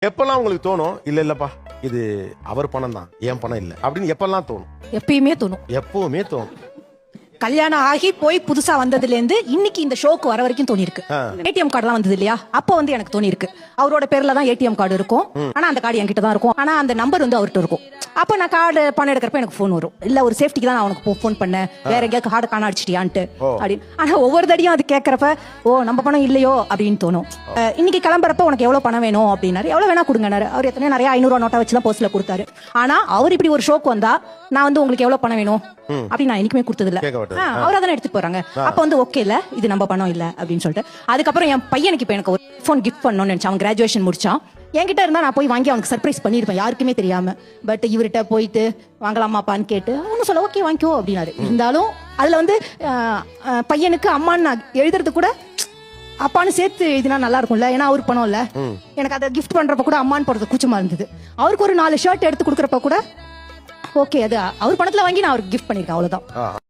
எப்பெல்லாம் உங்களுக்கு தோணும் இல்ல இல்லப்பா இது அவர் பணம் தான் என் பணம் இல்ல அப்படின்னு எப்பெல்லாம் தோணும்? எப்பயுமே தோணும். எப்பவுமே தோணும். கல்யாணம் ஆகி போய் புதுசா வந்ததுல இருந்து இன்னைக்கு இந்த ஷோக்கு வர வரைக்கும் தோணி இருக்கு. ஏடிஎம் கார்டுலாம் வந்தது இல்லையா, அப்போ வந்து எனக்கு தோணி இருக்கு அவரோட பேர்ல தான் ஏடிஎம் கார்டு இருக்கும். ஆனா அந்த கார்டு என்கிட்ட தான் இருக்கும். ஆனா அந்த நம்பர் வந்து அவர்கிட்ட இருக்கும். அப்ப நான் கார்டு பணம் எடுக்கிறப்ப எனக்கு போன் வரும். இல்ல ஒரு சேஃப்டிக்கு தான் நான் அவனுக்கு போன் பண்ணேன், வேற எங்கேயாவது கார்டு காண அடிச்சிட்டியான்ட்டு அப்படின்னு. ஆனா ஒவ்வொரு தடியும் அது கேட்கறப்ப ஓ நம்ம பணம் இல்லையோ அப்படின்னு தோணும். இன்னைக்கு கிளம்புறப்ப உனக்கு எவ்வளவு பணம் வேணும் அப்படின்னாரு. எவ்வளவு வேணா கொடுங்கனாரு. அவர் எத்தனை நிறைய 500 நோட்டா வச்சுதான் போஸ்ட்ல கொடுத்தாரு. ஆனா அவர் இப்படி ஒரு ஷோக்கு வந்தா நான் வந்து உங்களுக்கு எவ்வளவு பணம் வேணும் அப்படின்னு நான் என்னைக்குமே கொடுத்தது இல்ல. அவர் அதான் எடுத்துட்டு போறாங்க. அப்ப வந்து ஓகே இல்ல இது நம்ம பணம் இல்ல அப்படின்னு சொல்லிட்டு அதுக்கப்புறம் என் பையனுக்கு இப்ப எனக்கு ஒரு போன் கிஃப்ட் பண்ணணும்னு நினைச்சேன். அவன் கிராஜுவேஷன் முடிச்சான். என்கிட்ட இருந்தா நான் போய் வாங்கி அவனுக்கு சர்ப்ரைஸ் பண்ணிருப்பேன் யாருக்குமே தெரியாம. பட் இவர்கிட்ட போயிட்டு வாங்கலாமாப்பான்னு கேட்டு அவனு சொல்ல ஓகே வாங்கிக்கோ அப்படின்னாரு. இருந்தாலும் அதுல வந்து பையனுக்கு அம்மான்னு நான் எழுதுறது கூட அப்பான்னு சேர்த்து எழுதினா நல்லா இருக்கும்ல, ஏன்னா அவருக்கு பணம் இல்ல. எனக்கு அதை கிஃப்ட் பண்றப்ப கூட அம்மான்னு போடுறது கூச்சமா இருந்தது. அவருக்கு ஒரு 4 ஷர்ட் எடுத்து கொடுக்கறப்ப கூட ஓகே அது அவர் பணத்துல வாங்கி நான் அவருக்கு கிஃப்ட் பண்ணிருக்கேன், அவ்வளவுதான்.